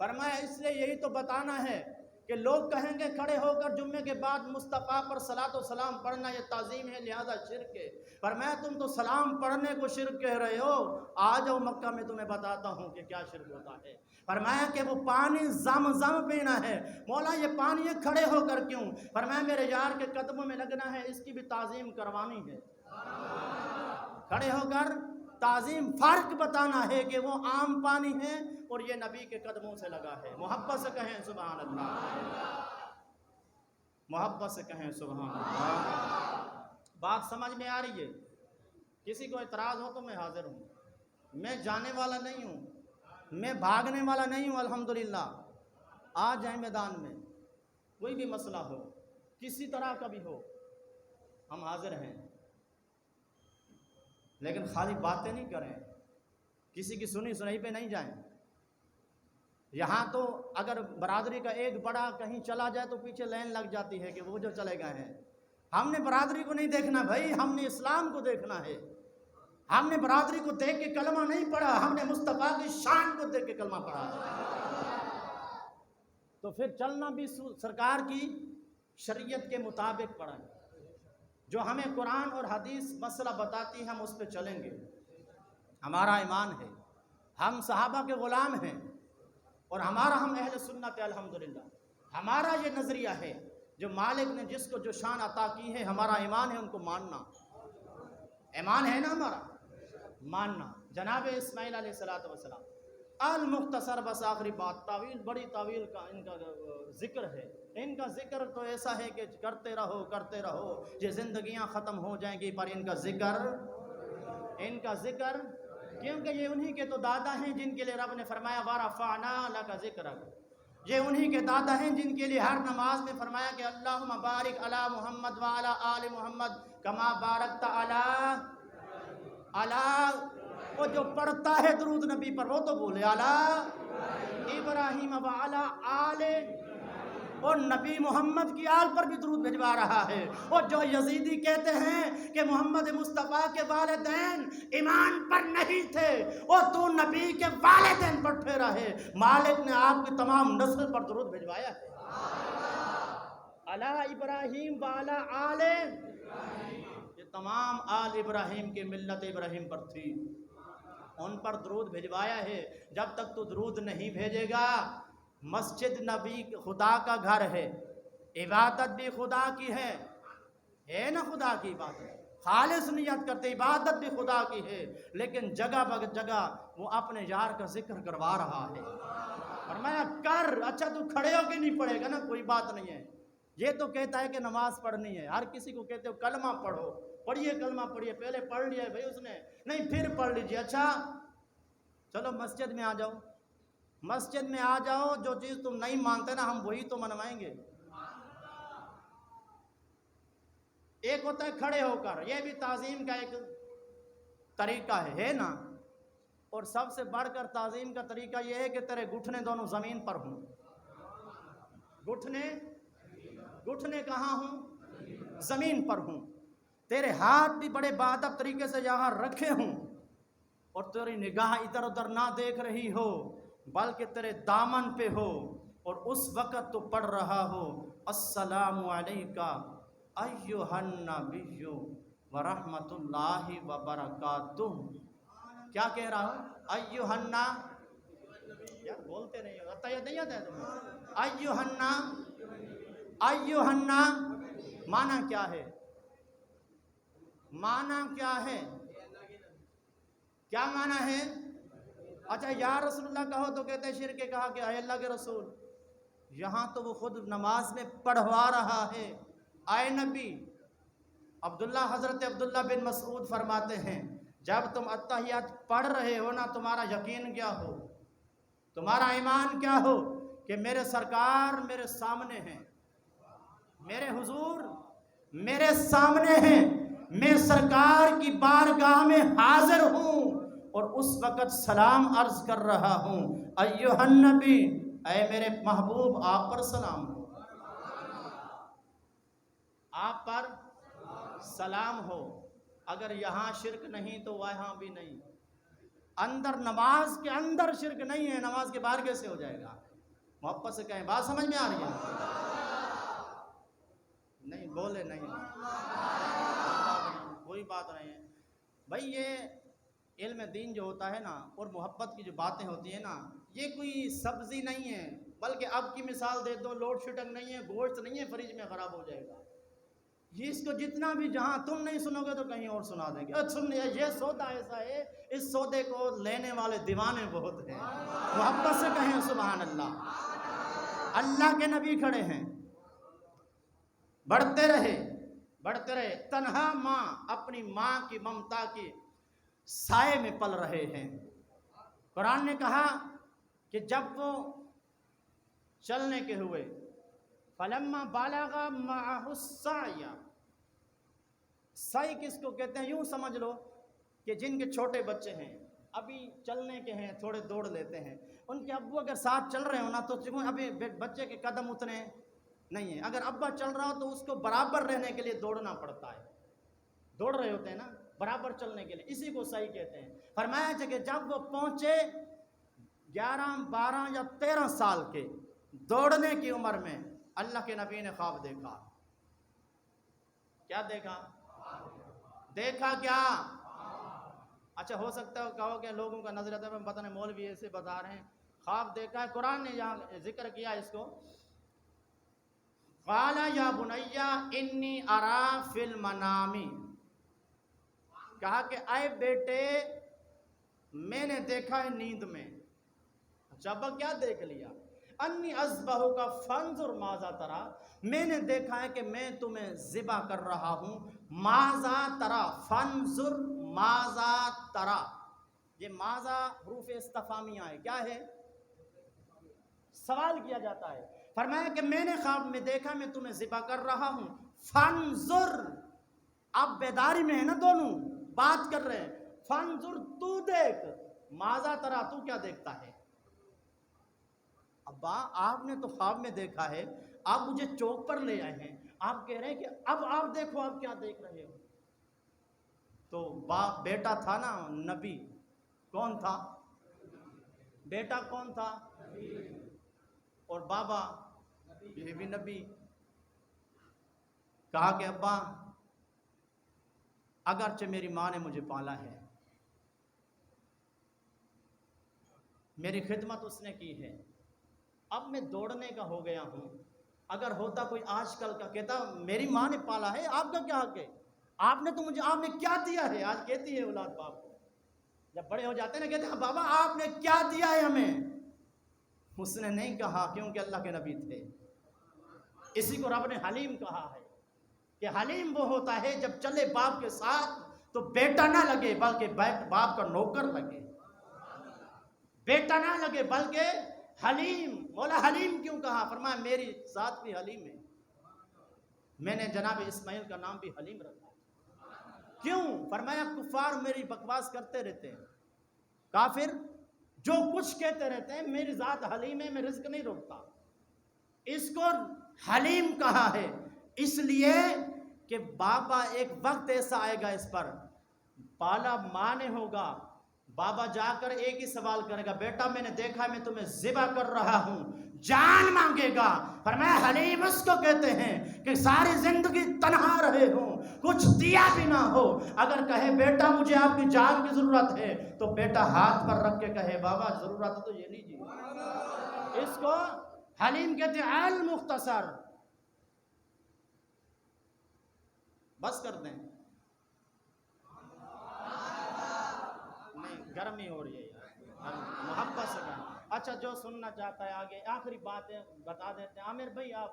فرمایا اس لیے یہی تو بتانا ہے کہ لوگ کہیں گے کھڑے ہو کر جمعے کے بعد مصطفیٰ پر صلاۃ و سلام پڑھنا یہ تعظیم ہے لہذا شرک ہے۔ فرمایا تم تو سلام پڑھنے کو شرک کہہ رہے ہو، آ جاؤ مکہ میں تمہیں بتاتا ہوں کہ کیا شرک ہوتا ہے۔ فرمایا کہ وہ پانی زمزم پینا ہے۔ مولا یہ پانی یہ کھڑے ہو کر کیوں؟ فرمایا میرے یار کے قدموں میں لگنا ہے، اس کی بھی تعظیم کروانی ہے، کھڑے ہو کر تعظیم، فرق بتانا ہے کہ وہ عام پانی ہے اور یہ نبی کے قدموں سے لگا ہے۔ محبت سے کہیں سبحان اللہ، محبت سے کہیں سبحان اللہ۔ بات سمجھ میں آ رہی ہے؟ کسی کو اعتراض ہو تو میں حاضر ہوں، میں جانے والا نہیں ہوں، میں بھاگنے والا نہیں ہوں، الحمدللہ۔ آ جائیں میدان میں، کوئی بھی مسئلہ ہو کسی طرح کا بھی ہو، ہم حاضر ہیں، لیکن خالی باتیں نہیں کریں، کسی کی سنی سنائی پہ نہیں جائیں۔ یہاں تو اگر برادری کا ایک بڑا کہیں چلا جائے تو پیچھے لائن لگ جاتی ہے کہ وہ جو چلے گئے ہیں. ہم نے برادری کو نہیں دیکھنا بھائی، ہم نے اسلام کو دیکھنا ہے. ہم نے برادری کو دیکھ کے کلمہ نہیں پڑھا، ہم نے مصطفیٰ کی شان کو دیکھ کے کلمہ پڑھا ہے. تو پھر چلنا بھی سرکار کی شریعت کے مطابق پڑھا ہے. جو ہمیں قرآن اور حدیث مسئلہ بتاتی ہے ہم اس پہ چلیں گے. ہمارا ایمان ہے، ہم صحابہ کے غلام ہیں، اور ہم اہل سنت ہے الحمدللہ. ہمارا یہ نظریہ ہے، جو مالک نے جس کو جو شان عطا کی ہے ہمارا ایمان ہے ان کو ماننا. ایمان ہے نا ہمارا، ماننا. جناب اسماعیل علیہ السلام المختصر، بس آخری بات، بڑی طویل کا ان کا ذکر ہے. ان کا ذکر تو ایسا ہے کہ کرتے رہو یہ زندگیاں ختم ہو جائیں گی، پر ان کا ذکر کیونکہ یہ انہی کے تو دادا ہیں جن کے لیے رب نے فرمایا وَرَفَعْنَا لَكَ ذِكْرَكَ. یہ انہی کے دادا ہیں جن کے لیے ہر نماز میں فرمایا کہ اللہم بارک علی محمد وعلی آل محمد کما بارکت علی. وہ جو پڑھتا ہے درود نبی پر وہ تو بولے علی ابراہیم وعلی آل، اور نبی محمد کی آل پر بھی درود بھجوا رہا ہے. اور جو یزیدی کہتے ہیں کہ محمد مصطفیٰ کے والدین ایمان پر نہیں تھے، اور تو نبی کے والدین پر پھیرا ہے، مالک نے آپ کی تمام نسل پر درود بھجوایا ہے. علی ابراہیم وعلی آل، یہ تمام آل ابراہیم کی ملت ابراہیم پر تھی، ان پر درود بھجوایا ہے. جب تک تو درود نہیں بھیجے گا، مسجد نبی خدا کا گھر ہے، عبادت بھی خدا کی ہے نا، خدا کی عبادت خالص نیت کرتے، عبادت بھی خدا کی ہے، لیکن جگہ جگہ وہ اپنے یار کا ذکر کروا رہا ہے. فرمایا کر، اچھا تو کھڑے ہو کے نہیں پڑھے گا نا، کوئی بات نہیں ہے. یہ تو کہتا ہے کہ نماز پڑھنی ہے، ہر کسی کو کہتے ہو کلمہ پڑھو، پڑھیے کلمہ پڑھیے. پہلے پڑھ لیا ہے بھائی اس نے، نہیں پھر پڑھ لیجیے. اچھا چلو مسجد میں آ جاؤ، مسجد میں آ جاؤ، جو چیز تم نہیں مانتے نا ہم وہی تو منوائیں گے. ایک ہوتا ہے کھڑے ہو کر، یہ بھی تعظیم کا ایک طریقہ ہے نا. اور سب سے بڑھ کر تعظیم کا طریقہ یہ ہے کہ تیرے گھٹنے دونوں زمین پر ہوں. گھٹنے کہاں ہوں؟ زمین پر ہوں. تیرے ہاتھ بھی بڑے باادب طریقے سے یہاں رکھے ہوں، اور تیری نگاہ ادھر ادھر نہ دیکھ رہی ہو بلکہ تیرے دامن پہ ہو، اور اس وقت تو پڑھ رہا ہو السلام علیکہ ایھا النبی ورحمۃ اللہ وبرکاتہ. کیا کہہ رہا ہوں؟ ایھا النبی، یار بولتے نہیں ہو، یہ نہیں آتا ہے تمہیں. ایھا النبی معنی کیا ہے؟ معنی کیا ہے؟ کیا معنی ہے؟ اچھا یا رسول اللہ کہو تو کہتے ہیں شرک. کہا کہ اے اللہ کے رسول، یہاں تو وہ خود نماز میں پڑھوا رہا ہے. اے نبی، حضرت عبداللہ بن مسعود فرماتے ہیں جب تم اتحیات پڑھ رہے ہو نا، تمہارا یقین کیا ہو، تمہارا ایمان کیا ہو کہ میرے سرکار میرے سامنے ہیں، میرے حضور میرے سامنے ہیں، میں سرکار کی بارگاہ میں حاضر ہوں، اور اس وقت سلام عرض کر رہا ہوں ایھا النبی، اے میرے محبوب آپ پر سلام ہو، آپ پر سلام ہو. اگر یہاں شرک نہیں تو وہاں بھی نہیں. اندر نماز کے اندر شرک نہیں ہے، نماز کے باہر کیسے ہو جائے گا؟ محبت سے کہیں، بات سمجھ میں آ رہی ہے؟ نہیں بولے نہیں، کوئی بات نہیں ہے بھائی. یہ علم دین جو ہوتا ہے نا، اور محبت کی جو باتیں ہوتی ہیں نا، یہ کوئی سبزی نہیں ہے، بلکہ اب کی مثال دے دو، لوڈ شیڈنگ نہیں ہے، گوشت نہیں ہے فریج میں خراب ہو جائے گا. یہ اس کو جتنا بھی جہاں تم نہیں سنو گے تو کہیں اور سنا دیں گے. سن یہ سودا ایسا ہے، اس سودے کو لینے والے دیوانے بہت ہیں. محبت سے کہیں سبحان اللہ. اللہ کے نبی کھڑے ہیں، بڑھتے رہے. تنہا ماں اپنی ماں کی ممتا کی سائے میں پل رہے ہیں. قرآن نے کہا کہ جب وہ چلنے کے ہوئے فلما بالغ معه السعی، سعی کس کو کہتے ہیں؟ یوں سمجھ لو کہ جن کے چھوٹے بچے ہیں ابھی چلنے کے ہیں تھوڑے دوڑ لیتے ہیں، ان کے ابو اگر ساتھ چل رہے ہو نا تو ابھی بچے کے قدم اتنے نہیں ہیں، اگر ابا چل رہا ہو تو اس کو برابر رہنے کے لیے دوڑنا پڑتا ہے، دوڑ رہے ہوتے ہیں نا برابر چلنے کے لیے، اسی کو صحیح کہتے ہیں۔ فرمایا کہ جب وہ پہنچے 11 12 یا 13 سال کے دوڑنے کی عمر میں، اللہ کے نبی نے خواب دیکھا۔ کیا دیکھا؟ دیکھا کیا؟ اچھا ہو سکتا ہے کہو کہ لوگوں کا نظریہ ہے پتہ نہیں مولوی ایسے بتا رہے ہیں، خواب دیکھا ہے، قرآن نے یہاں ذکر کیا اس کو، قال یا بنی انی ارا فی المنام، کہا کہ اے بیٹے میں نے دیکھا ہے نیند میں۔ اچھا ابا کیا دیکھ لیا؟ انی اذبحک فانظر ماذا ترى، میں نے دیکھا ہے کہ میں تمہیں ذبح کر رہا ہوں، ماذا ترى، فانظر ماذا ترى، یہ ماذا حروف استفہامیہ ہے، کیا ہے؟ سوال کیا جاتا ہے۔ فرمایا کہ میں نے خواب میں دیکھا میں تمہیں ذبح کر رہا ہوں، فانظر، اب بیداری میں ہے نا دونوں بات کر رہے ہیں، فانظر تو دیکھ، ماذا ترى تو کیا دیکھتا ہے؟ ابا آپ نے تو خواب میں دیکھا ہے، آپ مجھے چوک پر لے آئے ہیں، آپ کہہ رہے ہیں کہ اب آپ دیکھو آپ کیا دیکھ رہے ہو۔ تو بیٹا تھا نا نبی، کون تھا؟ بیٹا کون تھا؟ اور بابا یہ بھی نبی۔ کہا کہ ابا اگرچہ میری ماں نے مجھے پالا ہے، میری خدمت اس نے کی ہے، اب میں دوڑنے کا ہو گیا ہوں، اگر ہوتا کوئی آج کل کا کہتا میری ماں نے پالا ہے، آپ کا کیا حق ہے؟ آپ نے تو مجھے، آپ نے کیا دیا ہے؟ آج کہتی ہے اولاد باپ کو، جب بڑے ہو جاتے ہیں نا کہتے ہیں بابا آپ نے کیا دیا ہے ہمیں؟ اس نے نہیں کہا کیونکہ اللہ کے نبی تھے۔ اسی کو رب نے حلیم کہا ہے کہ حلیم وہ ہوتا ہے جب چلے باپ کے ساتھ تو بیٹا نہ لگے بلکہ باپ کا نوکر لگے، بیٹا نہ لگے بلکہ حلیم۔ مولا حلیم کیوں کہا؟ فرمایا میری ذات بھی حلیم ہے، میں نے جناب اسماعیل کا نام بھی حلیم رکھا۔ کیوں؟ فرمایا کفار میری بکواس کرتے رہتے ہیں، کافر جو کچھ کہتے رہتے ہیں، میری ذات حلیم ہے، میں رزق نہیں روکتا۔ اس کو حلیم کہا ہے اس لیے کہ بابا ایک وقت ایسا آئے گا اس پر، پالا ماں نے ہوگا، بابا جا کر ایک ہی سوال کرے گا، بیٹا میں نے دیکھا میں تمہیں ذبح کر رہا ہوں، جان مانگے گا۔ فرمایا حلیم اس کو کہتے ہیں کہ ساری زندگی تنہا رہے ہوں، کچھ دیا بھی نہ ہو، اگر کہے بیٹا مجھے آپ کی جان کی ضرورت ہے تو بیٹا ہاتھ پر رکھ کے کہے بابا ضرورت ہے تو یہ لیجیے۔ اس کو حلیم کہتے ہیں۔ المختصر، بس کر دیں، نہیں گرمی ہو رہی ہے یار، محبت سے کہیں۔ اچھا جو سننا چاہتا ہے آگے، آخری باتیں بتا دیتے ہیں۔ عامر بھائی آپ،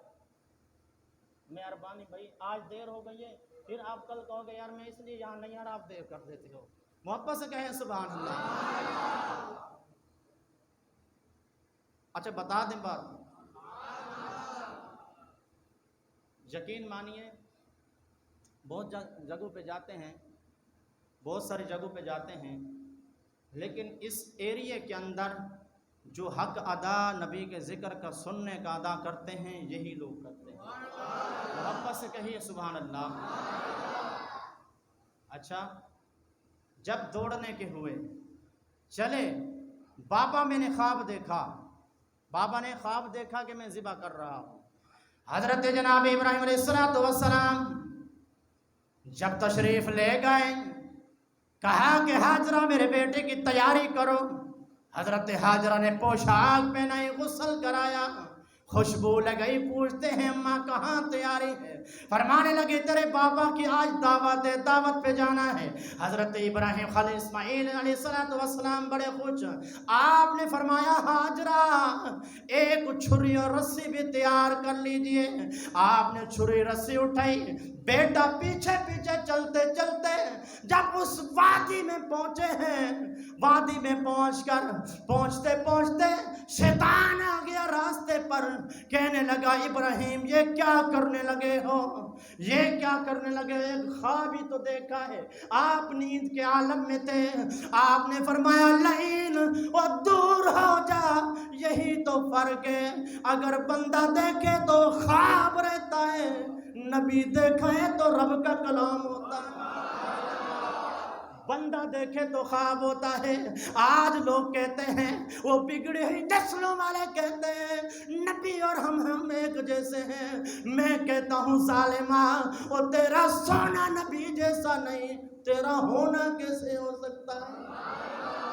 مہربانی بھائی، آج دیر ہو گئی ہے، پھر آپ کل کہو گے یار میں اس لیے یہاں نہیں آ رہا، آپ دیر کر دیتے ہو۔ محبت سے کہیں سبحان اللہ۔ اچھا بتا دیں بات، یقین مانیے بہت جگہوں پہ جاتے ہیں، بہت ساری جگہوں پہ جاتے ہیں، لیکن اس ایریے کے اندر جو حق ادا نبی کے ذکر کا سننے کا ادا کرتے ہیں یہی لوگ کرتے ہیں۔ محبت سے کہیے سبحان اللہ۔ اچھا جب دوڑنے کے ہوئے چلے، بابا میں نے خواب دیکھا، بابا نے خواب دیکھا کہ میں ذبح کر رہا ہوں۔ حضرت جناب ابراہیم علیہ السلام جب تشریف لے گئے، کہا کہ ہاجرہ میرے بیٹے کی تیاری کرو۔ حضرت ہاجرہ نے پوشاک پہنائی، غسل کرایا، خوشبو لگئی، پوچھتے ہیں اماں کہاں تیاری ہے؟ فرمانے لگے تیرے بابا کی آج دعوت ہے، دعوت پہ جانا ہے۔ حضرت ابراہیم خلیل اسماعیل علیہ السلام بڑے خوش، آپ نے فرمایا ہاجرہ ایک چھری اور رسی بھی تیار کر لیجئے۔ آپ نے چھری رسی اٹھائی، بیٹا پیچھے پیچھے چلتے چلتے جب اس وادی میں پہنچے ہیں، وادی میں پہنچتے پہنچتے شیطان آ گیا راستے پر، کہنے لگا ابراہیم یہ کیا کرنے لگے ہو، یہ کیا کرنے لگے، ایک خواب ہی تو دیکھا ہے، آپ نیند کے عالم میں تھے، آپ نے فرمایا لئین اور دور ہو جا، یہی تو فرق ہے، اگر بندہ دیکھے تو خواب رہتا ہے، نبی دیکھے تو رب کا کلام ہوتا ہے، بندہ دیکھے تو خواب ہوتا ہے۔ آج لوگ کہتے ہیں، وہ بگڑے ہوئی نسلوں والے کہتے ہیں نبی اور ہم ایک جیسے ہیں، میں کہتا ہوں ظالمہ، وہ تیرا سونا نبی جیسا نہیں، تیرا ہونا کیسے ہو سکتا ہے؟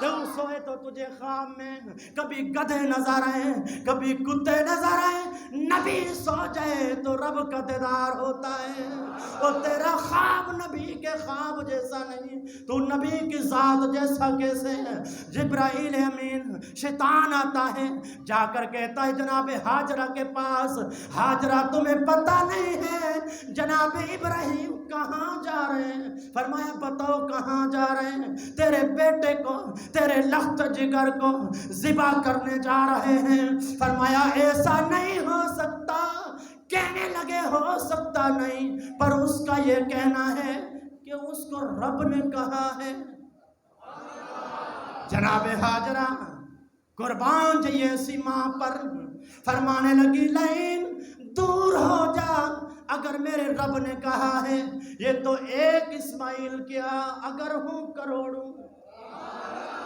تم سوئے تو تجھے خواب میں کبھی گدھے نظر آئے، کبھی کتے نظر آئے، نبی سو جائے تو رب کا دیدار ہوتا ہے، اور تیرا خواب نبی کے خواب جیسا نہیں، تو نبی کی ذات جیسا کیسے ہے؟ جبرائیل امین شیطان آتا ہے، جا کر کہتا ہے جناب ہاجرہ کے پاس، ہاجرہ تمہیں پتہ نہیں ہے جناب ابراہیم کہاں جا رہے ہیں؟ فرمایا بتاؤ کہاں جا رہے ہیں؟ تیرے بیٹے کو، تیرے لخت جگر کو ذبح کرنے جا رہے ہیں۔ فرمایا ایسا نہیں ہو سکتا، کہنے لگے ہو سکتا نہیں، پر اس کا یہ کہنا ہے کہ اس کو رب نے کہا ہے۔ جناب ہاجرہ قربان جائیے ایسی ماں پر، فرمانے لگی لئین دور ہو جا، اگر میرے رب نے کہا ہے، یہ تو ایک اسماعیل کیا، اگر ہوں کروڑوں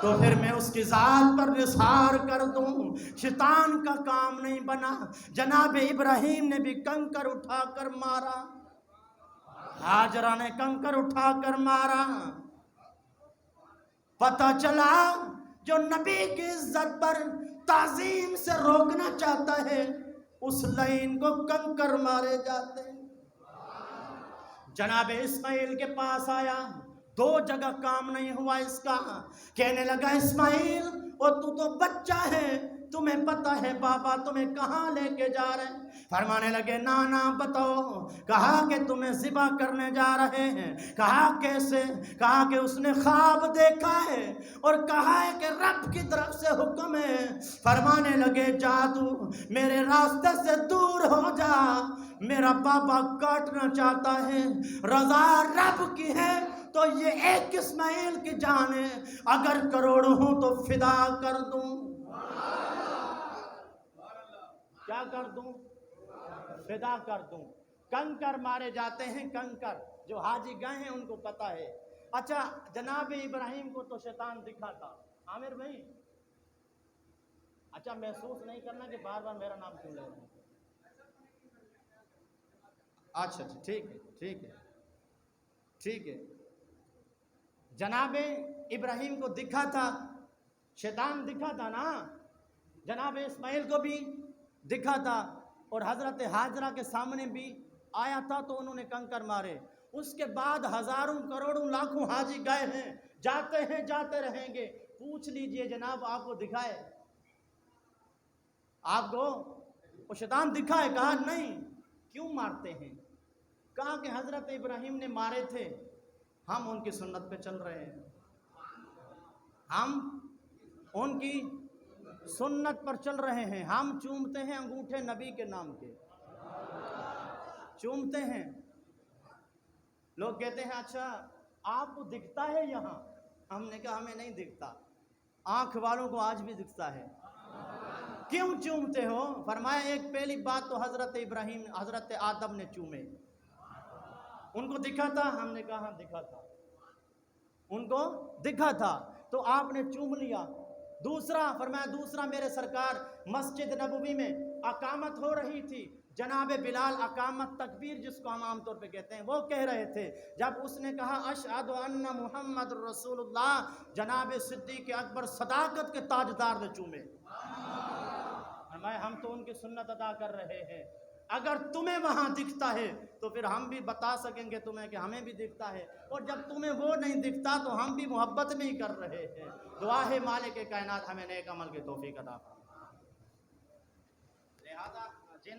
تو پھر میں اس کی ذات پر نثار کر دوں۔ شیطان کا کام نہیں بنا، جناب ابراہیم نے بھی کنکر اٹھا کر مارا، ہاجرہ نے کنکر اٹھا کر مارا، پتہ چلا جو نبی کی عزت پر تعظیم سے روکنا چاہتا ہے، اس لئین کو کنکر مارے جاتے ہیں۔ جناب اسماعیل کے پاس آیا، دو جگہ کام نہیں ہوا اس کا، کہنے لگا اسماعیل اور تو بچہ ہے، تمہیں پتہ ہے بابا تمہیں کہاں لے کے جا رہے ہیں؟ فرمانے لگے نانا بتاؤ، کہا کہ تمہیں ذبح کرنے جا رہے ہیں۔ کہا کیسے؟ کہا کہ اس نے خواب دیکھا ہے اور کہا ہے کہ رب کی طرف سے حکم ہے۔ فرمانے لگے جا تو میرے راستے سے دور ہو جا، میرا بابا کاٹنا چاہتا ہے، رضا رب کی ہے تو یہ ایک اسماعیل کی جان ہے، اگر کروڑوں ہوں تو فدا کر دوں۔ کیا کر دوں؟ فدا کر دوں۔ کنکر مارے جاتے ہیں، کنکر جو حاجی گئے ہیں ان کو پتہ ہے۔ اچھا جناب ابراہیم کو تو شیطان دکھا تھا، عامر بھائی اچھا محسوس نہیں کرنا کہ بار بار میرا نام کیوں لے رہے ہیں؟ اچھا ٹھیک ہے ٹھیک ہے ٹھیک ہے۔ جناب ابراہیم کو دکھا تھا، شیطان دکھا تھا نا، جناب اسماعیل کو بھی دکھا تھا، اور حضرت ہاجرہ کے سامنے بھی آیا تھا تو انہوں نے کنکر مارے۔ اس کے بعد ہزاروں کروڑوں لاکھوں حاجی گئے ہیں، جاتے ہیں جاتے رہیں گے، پوچھ لیجئے جناب آپ کو دکھائے؟ آپ کو وہ شیطان دکھائے؟ کہا نہیں۔ کیوں مارتے ہیں؟ کہا کہ حضرت ابراہیم نے مارے تھے، ہم ان کی سنت پہ چل رہے ہیں، ہم ان کی سنت پر چل رہے ہیں، ہم چومتے ہیں انگوٹھے نبی کے نام کے، چومتے ہیں۔ لوگ کہتے ہیں اچھا آپ کو دکھتا ہے یہاں؟ ہم نے کہا ہمیں نہیں دکھتا، آنکھ والوں کو آج بھی دکھتا ہے۔ کیوں چومتے ہو؟ فرمایا ایک پہلی بات تو حضرت ابراہیم حضرت آدم نے چومے، ان کو دکھا تھا؟ ہم نے کہا دکھا تھا، ان کو دکھا تھا تو آپ نے چوم لیا۔ دوسرا فرمایا دوسرا میرے سرکار مسجد نبوی میں اقامت ہو رہی تھی، جناب بلال اقامت تکبیر جس کو ہم عام طور پہ کہتے ہیں وہ کہہ رہے تھے، جب اس نے کہا اشہد ان محمد رسول اللہ، جناب صدیق اکبر صداقت کے تاجدار نے چومے۔ ہم تو ان کی سنت ادا کر رہے ہیں، اگر تمہیں وہاں دکھتا ہے تو پھر ہم بھی بتا سکیں گے تمہیں کہ ہمیں بھی دکھتا ہے، اور جب تمہیں وہ نہیں دکھتا تو ہم بھی محبت میں ہی کر رہے ہیں۔ دعا ہے مالک کائنات ہمیں نیک عمل کی توفیق عطا فرمائے۔ لہذا